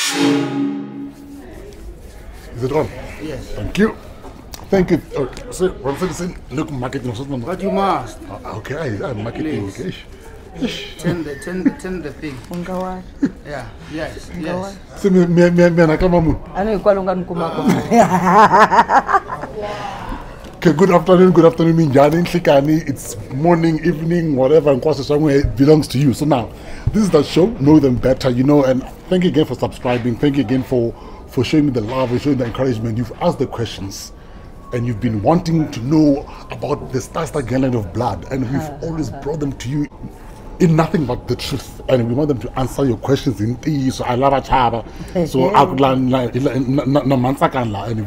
Is it on? Yes. Thank you. Thank you. So, what I'm saying, look, marketing. But you must. Okay, I'm marketing. Turn the thing. Yeah. Yes. Yes. So, me, I come. Okay, good afternoon, Giyani, Shikani. It's morning, evening, whatever, and course somewhere it belongs to you. So now, this is the show, know them better, you know, and thank you again for subscribing. Thank you again for showing me the love and showing the encouragement. You've asked the questions and you've been wanting to know about the star gallon of blood, and we've always brought them to you in nothing but the truth, and we want them to answer your questions in tea. So I love a chava. So and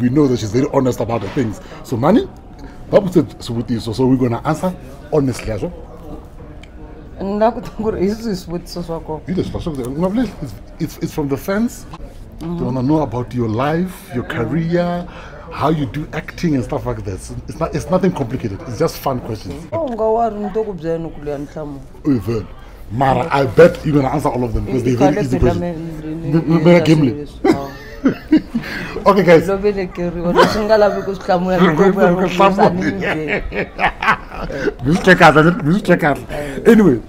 we know that she's very honest about the things. So Mani, so we're gonna answer honestly as well. It's from the fans. They wanna know about your life, your career, how you do acting and stuff like that. It's nothing complicated. It's just fun questions. Mara, I bet you're gonna answer all of them because they're very easy questions. Okay, guys. Anyway,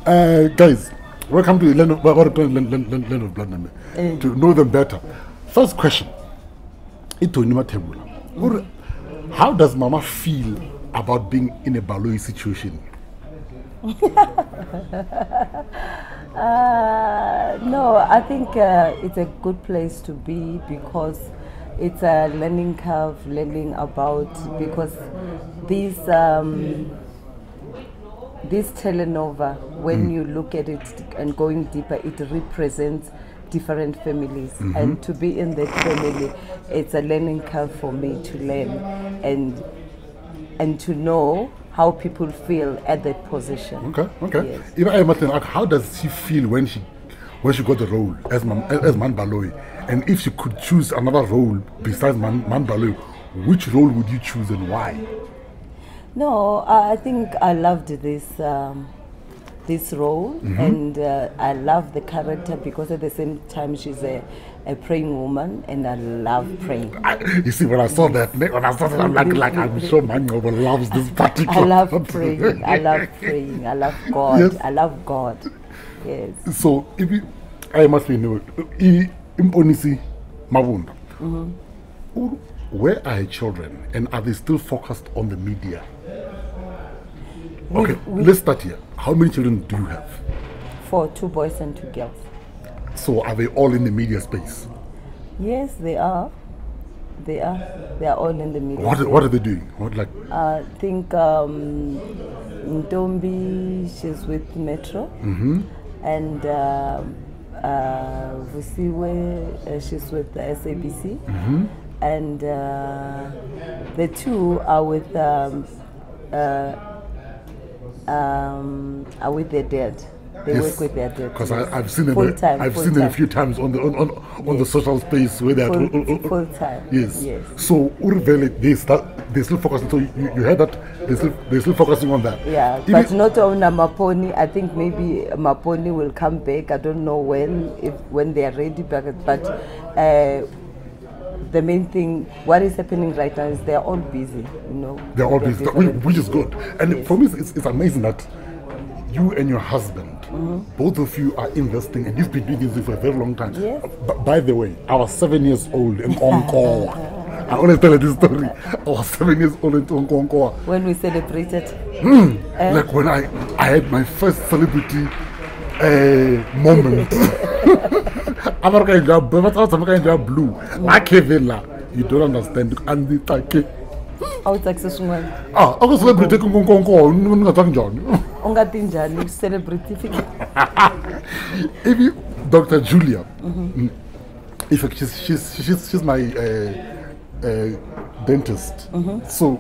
guys, welcome to the land of blood. To know them better. First question. How does Mama feel about being in a Baloyi situation? No, I think it's a good place to be because it's a learning curve, learning about, because this telenovela, when you look at it and going deeper, it represents different families, and to be in that family, it's a learning curve for me to learn and to know how people feel at that position. Okay. Yes. How does she feel when she got the role as Man Baloyi? And if she could choose another role besides Man Baloyi, which role would you choose and why? No, I think I loved this role, and I love the character because at the same time she's a praying woman, and I love praying. You see, when I saw that, I'm like I'm sure Mangoba loves this particular. I love praying. I love praying. I love God. Yes. I love God. Yes. So, I must be new. Imponisi Mabunda. Where are her children, and are they still focused on the media? Okay, let's start here. How many children do you have? 4, 2 boys and 2 girls. So are they all in the media space? Yes, they are. They are all in the media. What are they doing? I think Ntombi, she's with Metro, and Vusiwe, she's with the SABC, and the 2 are with their dad. They work with their dad. Because I've seen them. I've seen them a few times on the social space where they're full time. Yes. So Urvele, they still focusing. So you heard that they're still focusing on that. Yeah, but not on Maponi. I think maybe Maponi will come back. I don't know when they are ready. But the main thing, what is happening right now is they're all busy, you know. They're all busy, which is good. And for me, it's amazing that you and your husband, both of you are investing, and you've been doing this for a very long time. Yes. By the way, I was 7 years old in Onkoa. I always tell you this story. I was 7 years old in Onkoa. When we celebrated. Like when I had my first celebrity moment. Blue. You don't understand. I was success one. I was celebrity celebrity. If Dr. Julia, she's my dentist. So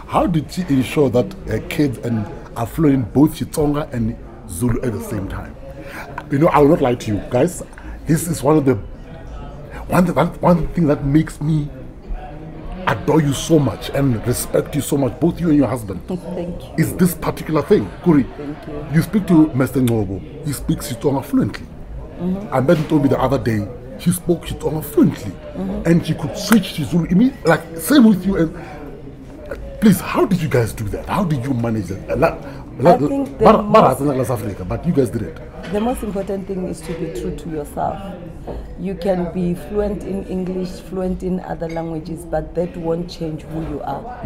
how did she ensure that her kids are fluent both Chitonga and Zulu at the same time? You know, I will not lie to you guys. This is one thing that makes me adore you so much and respect you so much, both you and your husband. Thank you. Is this particular thing, Kuri? Thank you. You speak to Mr. Ngobo. He speaks Chitonga fluently. I met him told me the other day. she spoke Xitsonga fluently, and she could switch to Zulu. Like same with you. And please, how did you guys do that? How did you manage that? I think but you guys did it. The most important thing is to be true to yourself. You can be fluent in English, fluent in other languages, but that won't change who you are.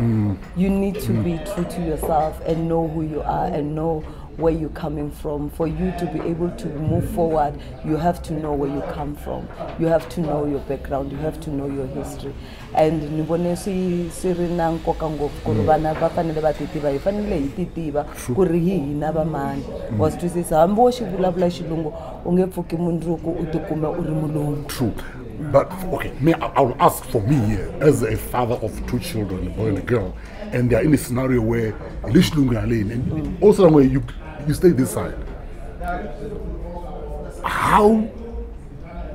You need to be true to yourself and know who you are and know where you're coming from. For you to be able to move forward, you have to know where you come from. You have to know your background. You have to know your history. And nibone siri na nkoka ngopfu ku ri vana va fanele va ti tiva, hi fanele hi ti tiva ku ri hi hina va mani. Wa swi twisisa hambi wo xi vulavula xilungu u nge pfuki mundzuku u tikuma u ri mulungu. True. But okay, I will ask for me here, as a father of 2 children, a boy and a girl, and they are in a scenario where and also where you stay this side.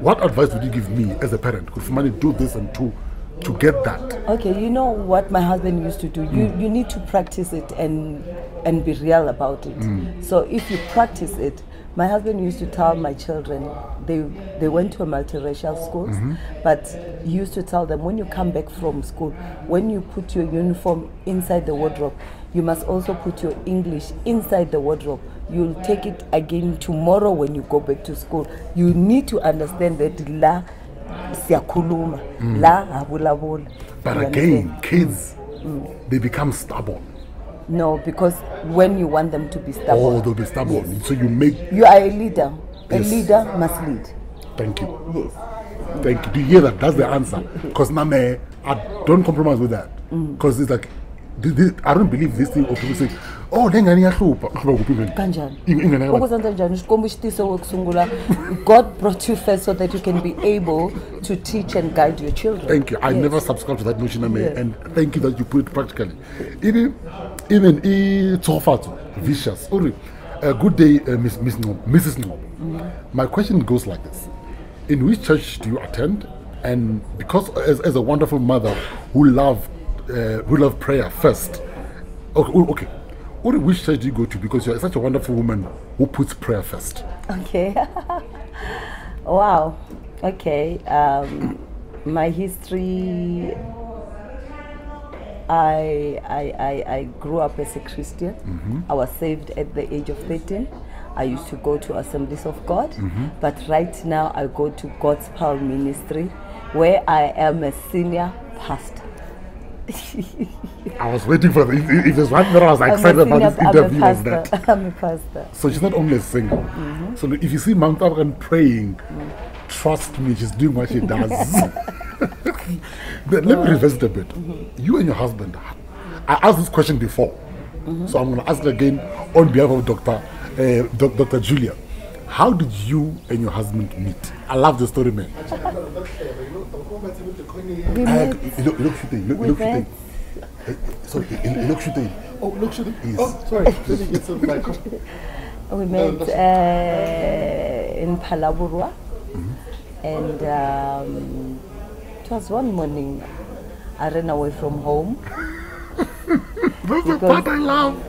What advice would you give me as a parent? Could Fumani do this and to get that? Okay, you know what my husband used to do? You need to practice it and be real about it. So if you practice it, my husband used to tell my children, they went to a multiracial schools, but he used to tell them, when you come back from school, when you put your uniform inside the wardrobe, you must also put your English inside the wardrobe. You'll take it again tomorrow when you go back to school. You need to understand that la siyakhuluma, la habulabula. But again, kids, they become stubborn. No, because when you want them to be stubborn. Oh, they'll be stubborn. Yes. So you are a leader. Yes. A leader must lead. Thank you. Yes. Thank you. Do you hear that? That's the answer. Because Name, I don't compromise with that. Because it's like, I don't believe this thing of people saying, oh, God brought you first so that you can be able to teach and guide your children. Thank you. I never subscribe to that notion, and thank you that you put it practically. Even it's vicious. Good day, Mrs. Nob. My question goes like this: in which church do you attend? And because as a wonderful mother who loved prayer first, okay. Which church do you go to? Because you're such a wonderful woman who puts prayer first. Okay. Wow. Okay. My history. I grew up as a Christian. I was saved at the age of 13. I used to go to Assemblies of God, but right now I go to God's Power Ministry, where I am a senior pastor. I was waiting for if there's one that I was excited about this interview was that. I'm a pastor. So she's not only a singer. So if you see Mount African praying, trust me, she's doing what she does. Let me revisit a bit. You and your husband, I asked this question before, so I'm going to ask it again on behalf of Dr. Julia. How did you and your husband meet? I love the story, man. We met. Sorry, look shooting. Oh, look shooting. Yes. Oh, sorry. Let me get some back. We met in Palaburwa, and it was one morning I ran away from home. That's the part I love.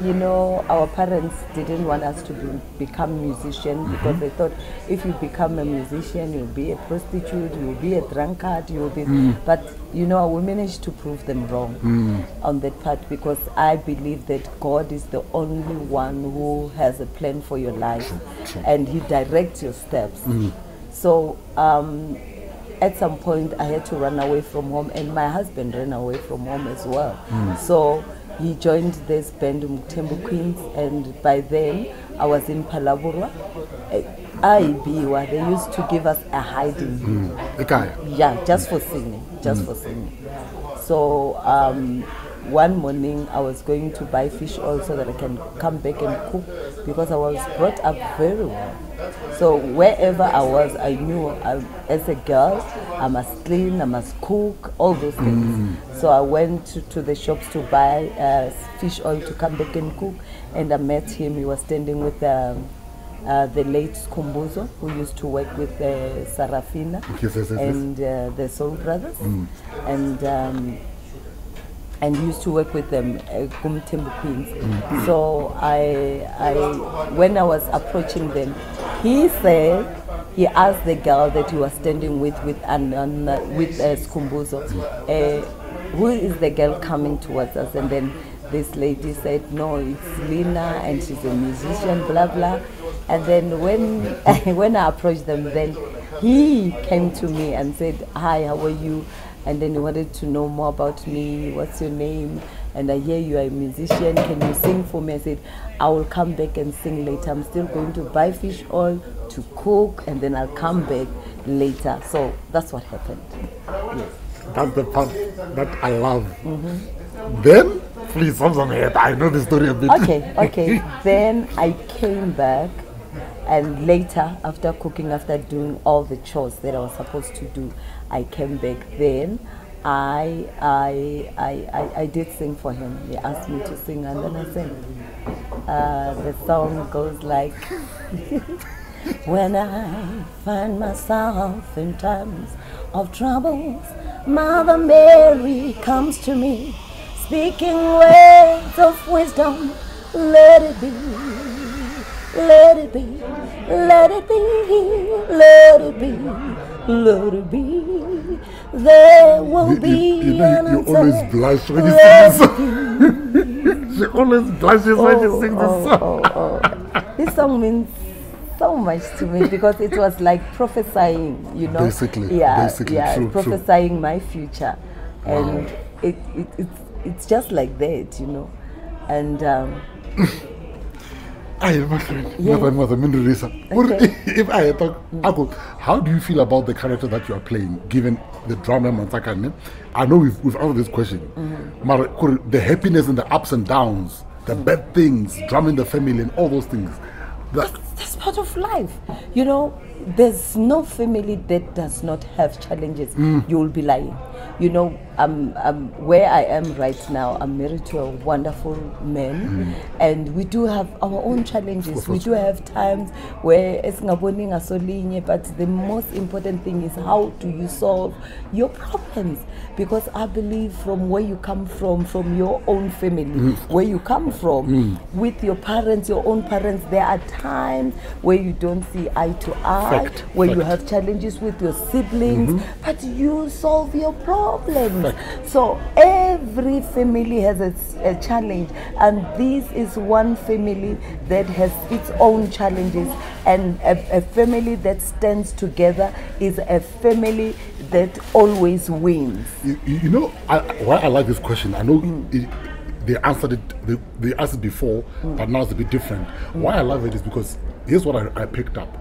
You know, our parents didn't want us to become musicians because they thought if you become a musician, you'll be a prostitute, you'll be a drunkard, you'll be... But, you know, we managed to prove them wrong on that part, because I believe that God is the only one who has a plan for your life, and He directs your steps. So, at some point, I had to run away from home, and my husband ran away from home as well. So he joined this band, Mtembu Queens, and by then I was in Palaburwa. They used to give us a hiding. Yeah, just for singing, So one morning I was going to buy fish oil so that I can come back and cook, because I was brought up very well. So wherever I was, I knew as a girl, I must clean, I must cook, all those things. So I went to the shops to buy fish oil to come back and cook, and I met him. He was standing with the late Skumbuzo, who used to work with Sarafina and the Soul Brothers, and he used to work with them, Mtembu Queens. So when I was approaching them, he said he asked the girl that he was standing with Skumbuzo, who is the girl coming towards us? And then this lady said, no, it's Lina and she's a musician, blah, blah. And then when I approached them, then he came to me and said, hi, how are you? And then he wanted to know more about me. What's your name? And I hear you are a musician. Can you sing for me? I said, I will come back and sing later. I'm still going to buy fish oil to cook, and then I'll come back later. So that's what happened. Yes. That's the part that I love. Then, please, I know the story a bit. Okay. Then I came back, and later, after cooking, after doing all the chores that I was supposed to do, I came back. Then I did sing for him. He asked me to sing, and then I sang. The song goes like, when I find myself in times of troubles, Mother Mary comes to me, speaking words of wisdom. Let it be, let it be, let it be, let it be, let it be. There will be you always blush when you sing this song. She always blushes when you sing this song. This song means so much to me because it was like prophesying, you know. Basically, true, prophesying my future. Wow. And it's just like that, you know. And if I talk, how do you feel about the character that you are playing, given the drama Mansakane? I know we've answered this question. The happiness and the ups and downs, the bad things, drumming the family and all those things. That's part of life. You know, there's no family that does not have challenges. You will be lying. You know, where I am right now, I'm married to a wonderful man, and we do have our own challenges. We do have times where it's ngaboning asolinye, but the most important thing is how do you solve your problems? Because I believe from where you come from your own family, where you come from, with your parents, your own parents, there are times where you don't see eye to eye, where you have challenges with your siblings, but you solve your problems. So every family has a challenge, and this is one family that has its own challenges, and a family that stands together is a family that always wins. You know why I like this question? I know they answered it. They asked it before, but now it's a bit different. Why I love it is because here's what I picked up.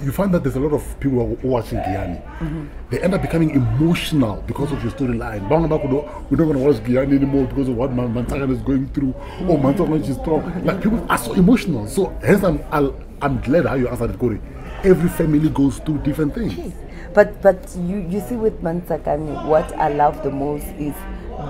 You find that there's a lot of people who are watching Giyani. They end up becoming emotional because of your storyline. We don't want to watch Giyani anymore because of what Mantakan is going through, or Mantakan is strong. Like, people are so emotional. So hence I'm glad how you answered it, Corey. Every family goes through different things. But you see with Mantsakani, what I love the most is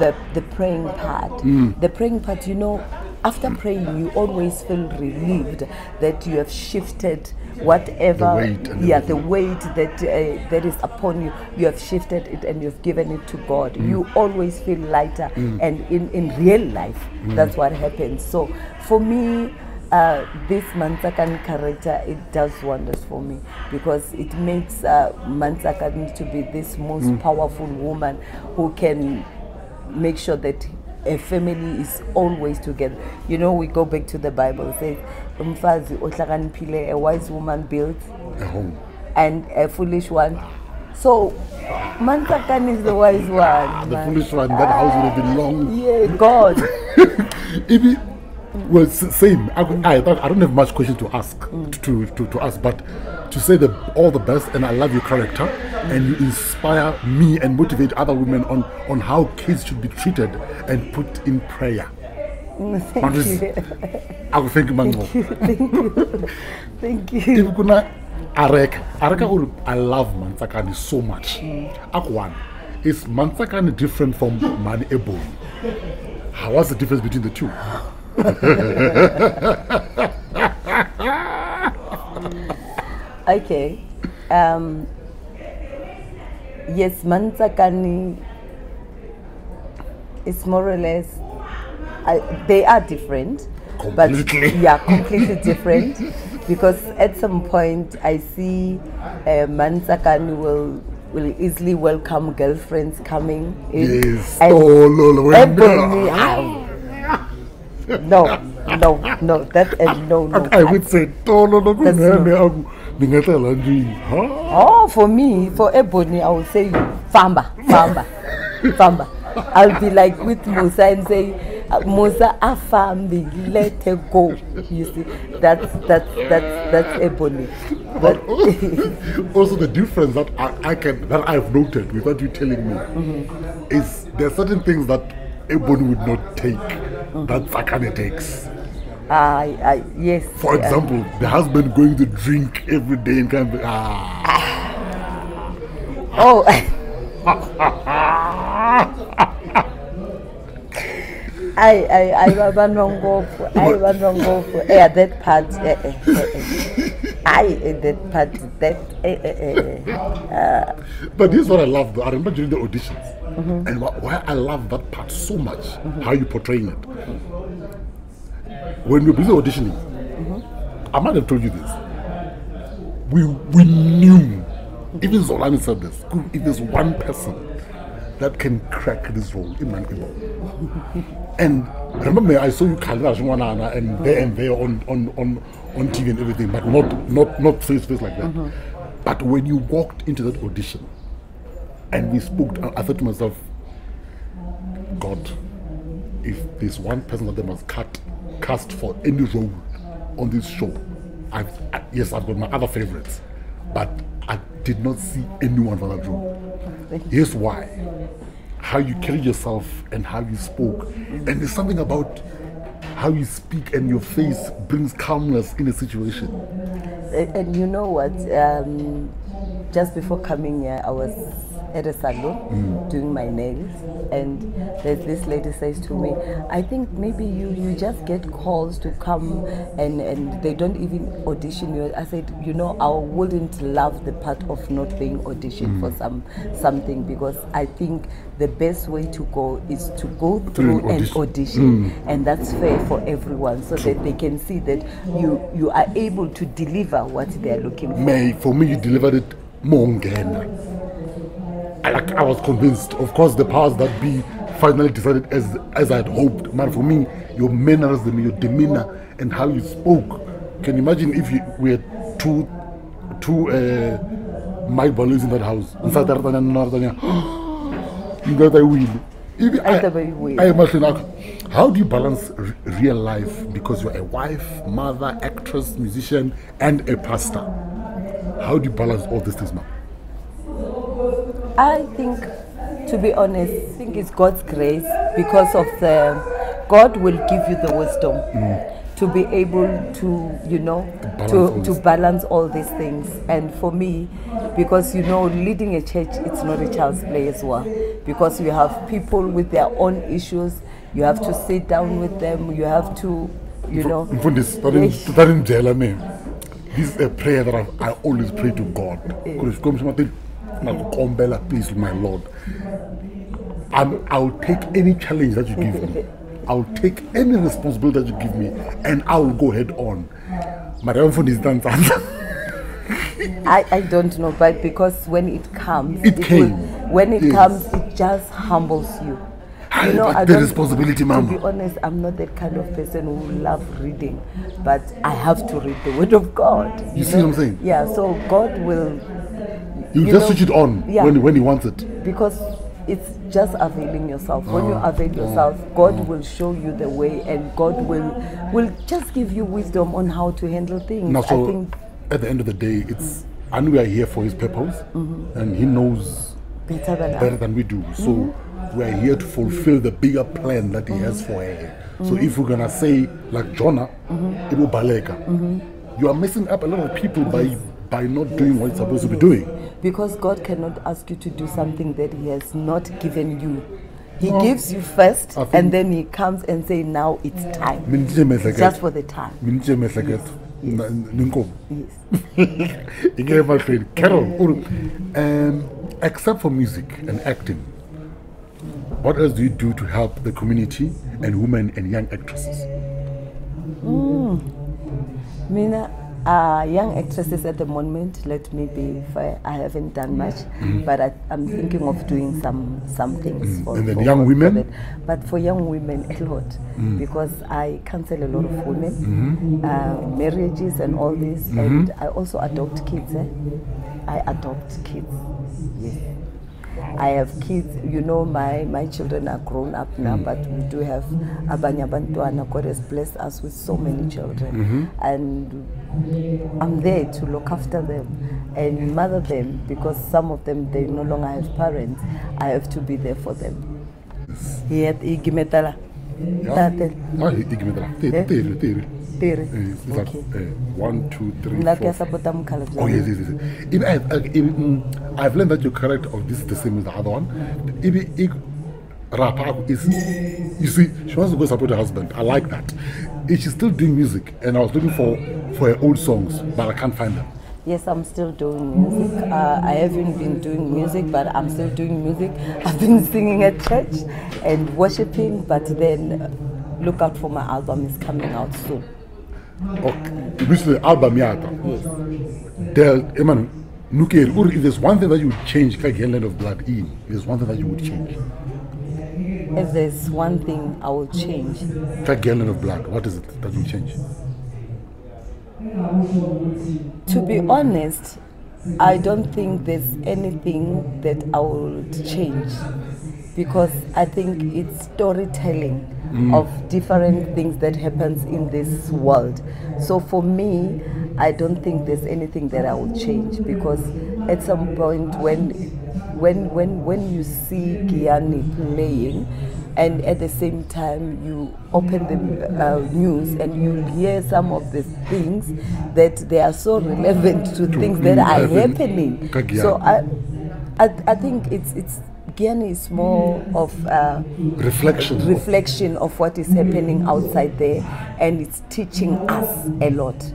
the praying part. The praying part, you know, after praying, you always feel relieved that you have shifted whatever the weight that is upon you. You have shifted it and you've given it to God. You always feel lighter, and in real life, that's what happens. So for me, this Mansakan character, it does wonders for me, because it makes Mansakan to be this most powerful woman who can make sure that a family is always together. You know, we go back to the Bible. It says, a wise woman builds a home, and a foolish one. So, Mansakan is the wise one. The foolish one, that house would have been long. Yeah, God. Well, same. I don't have much question to ask to ask, but to say all the best, and I love your character, and you inspire me and motivate other women on how kids should be treated and put in prayer. Thank you. I will thank you, Mango. Thank you. I love Mantsakani so much. One, is Mantsakani different from Mani Ebo? What's the difference between the two? Okay. Yes, Mantsakani is more or less, they are different. Completely. But yeah, completely different. because at some point I see Mansakani will easily welcome girlfriends coming in. Yes. And Oh, Lolo. Ebony, no, that no. I would say, oh, no. Oh, for me, for Ebony, I would say, Famba. I'll be like with Musa and say, Musa, afambi, let her go. You see, that's Ebony. But also, the difference that I've noted without you telling me is there are certain things that Ebony would not take that Sakane takes. Yes. For example, the husband going to drink every day and kind of Oh. I want to go for that part. But this is what I love. I remember during the auditions, and why I love that part so much, how you portraying it. When we were busy auditioning, I might have told you this. We knew, even Zolani said this, if there's one person that can crack this role in Mankibo. And remember, I saw you Kalina and there on TV and everything, but not face like that. But when you walked into that audition and we spoke, I thought to myself, God, if there's one person that they must cast for any role on this show, yes, I've got my other favorites, but I did not see anyone for that role. Here's why. How you carried yourself and how you spoke. And there's something about how you speak and your face brings calmness in a situation. And you know what? Just before coming here, I was at a salon doing my nails, and this lady says to me, I think maybe you just get calls to come and they don't even audition you. I said, you know, I wouldn't love the part of not being auditioned for something, because I think the best way to go is to go through an audition, and that's fair for everyone, so that they can see that you are able to deliver what they are looking for. For me, you delivered it more again. I was convinced. Of course, the powers that be finally decided as I had hoped. Man, for me, your manners, your demeanor, and how you spoke. Can you imagine if we had two Mike Baloyis in that house? You got a wheel. How do you balance real life? Because you're a wife, mother, actress, musician, and a pastor. How do you balance all these things now? I think, to be honest, I think it's God's grace, because of God will give you the wisdom to be able to, to balance all these things. And for me, because, leading a church, it's not a child's play as well. Because you have people with their own issues, you have to sit down with them, you have to, This is a prayer that I always pray to God. Please, my Lord, I'll take any challenge that you give me. I'll take any responsibility that you give me, and I will go head on. Madam phone is done. I don't know, but because when it comes, it comes, it just humbles you. The responsibility, Mama. To be honest, I'm not that kind of person who loves reading, but I have to read the Word of God. You see what I'm saying? Yeah, so God will. You just switch it on when He wants it. Because it's just availing yourself. When you avail yourself, God will show you the way, and God will just give you wisdom on how to handle things. Now, so I think at the end of the day, and we are here for His purpose, and He knows better than we do. So we are here to fulfill the bigger plan that He has for her. So if we're gonna say like Jonah, you are messing up a lot of people by not doing what you're supposed to be doing. Because God cannot ask you to do something that He has not given you. He gives you first, and then He comes and say, now it's time. Just for the time. Yes. My friend Carol, except for music and acting, what else do you do to help the community and women and young actresses? Mina, Young actresses at the moment, let me be fair, I haven't done much, but I'm thinking of doing some things for, and then young women? But for young women, a lot, because I counsel a lot of women, marriages and all this, and I also adopt kids. I adopt kids, yes. I have kids, you know, my children are grown up now, but we do have abanye abantwana. God has blessed us with so many children, and I'm there to look after them and mother them, because some of them, they no longer have parents. I have to be there for them. Yeah, igimetala. Okay. 1, 2, 3, 4. Oh yes. I've learned that your character of this is the same as the other one. You see, she wants to go support her husband. I like that. She's still doing music, and I was looking for her old songs, but I can't find them. Yes, I'm still doing music. I haven't been doing music, but I'm still doing music. I've been singing at church and worshiping, but then look out for my album, is coming out soon. Okay, which the album yata. Yes. If there's one thing that you would change, Land of Blood in, there's one thing that you would change. If there's one thing I will change, Land of Blood, what is it that you change? To be honest, I don't think there's anything that I would change, because I think it's storytelling of different things that happens in this world. So for me, I don't think there's anything that I would change, because at some point when you see Giyani playing, and at the same time you open the news and you hear some of the things that they are so relevant to things that are happening. So I think it's Giyani is more of reflection of what is happening outside there, and it's teaching us a lot.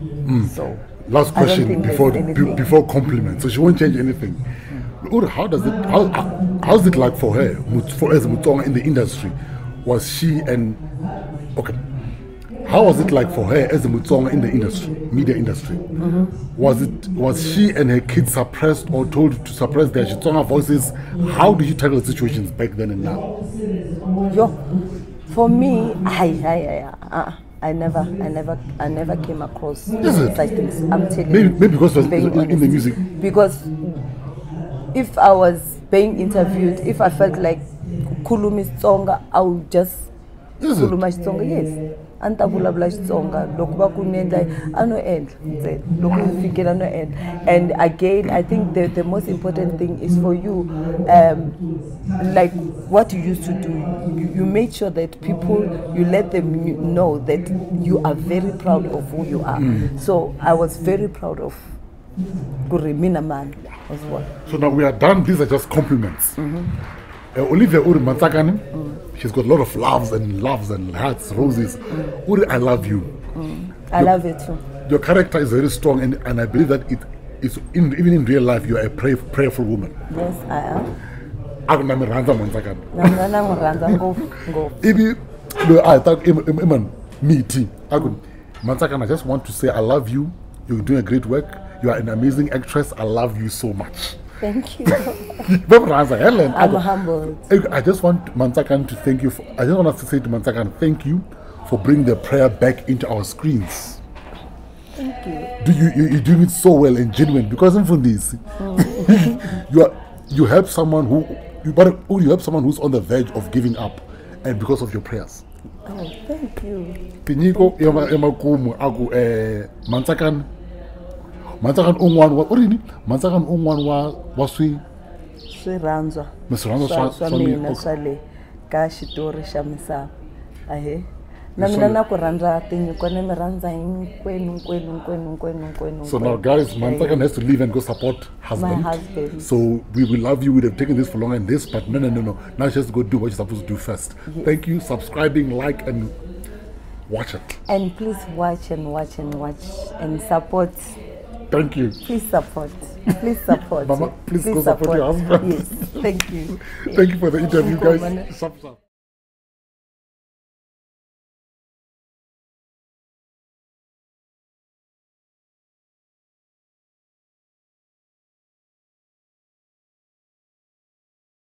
So last question before compliments. So she won't change anything. How's it like for her, as Mutonga in the industry? Was she how was it like for her as a Mutonga in the industry, media industry? Was she and her kids suppressed or told to suppress their Chitonga voices? How did you tackle the situations back then and now? For me, I never came across such things. I'm telling you. Maybe because it was in the music. Because if I was being interviewed, if I felt like Kulumi Tsonga, I would just Kuluma Tsonga, yes. Anta Kulabla Tsonga, Lokuba Kunenda, ano end. And again, I think the most important thing is for you, like what you used to do, you made sure that people, you let them know that you are very proud of who you are. So I was very proud of Gurimina man as well. So now we are done. These are just compliments. Olivia Uri Matsakane, she's got a lot of loves and hearts, roses. Uri, I love you. I love you too. Your character is very strong, and I believe that it's even in real life you are a prayerful woman. Yes, I am. I just want to say I love you. You're doing a great work. You are an amazing actress. I love you so much. Thank you. Helen, I'm humbled. I just want Mansakan to thank you. I just want us to say to Mansakan, thank you for bringing the prayer back into our screens. Thank you. You're doing it so well and genuine, because from this, you help someone who's on the verge of giving up, and because of your prayers. Oh, thank you. Mansakan ungwan wa urini Mansakan ungwan wa swi Ranzwa mina swale ka xitori xa misava ahe na mina na ku rhandza tinyiko ni mi rhandza hinkwenu. So now guys, Mansakan has to leave and go support husband. My husband. So we will love you. We would have taken this for longer than this, but no. Now she has to go do what she's supposed to do first. Yes. Thank you. Subscribing, like, and watch it. And please watch and support. Thank you. Please support. Mama, please go support your husband. Yes, thank you. Thank you for the interview, guys.